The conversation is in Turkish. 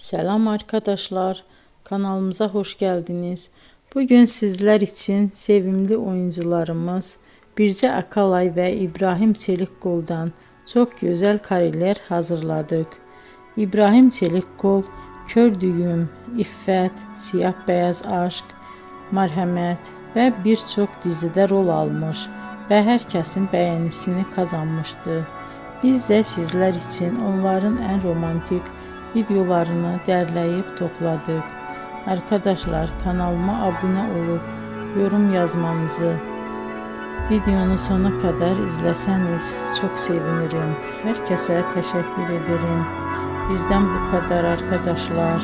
Selam arkadaşlar, kanalımıza hoş geldiniz. Bugün sizler için sevimli oyuncularımız Birce Akalay ve İbrahim Çelikkol'dan çok güzel kareler hazırladık. İbrahim Çelikkol, Kör Düğüm, İffet, Siyah Beyaz Aşk, Merhamet ve birçok dizide rol almış ve herkesin beğenisini kazanmıştı. Biz de sizler için onların en romantik videolarını derleyip topladık. Arkadaşlar, kanalıma abone olup yorum yazmanızı, videonu sona kadar izleseniz çok sevinirim. Herkese teşekkür ederim. Bizden bu kadar arkadaşlar.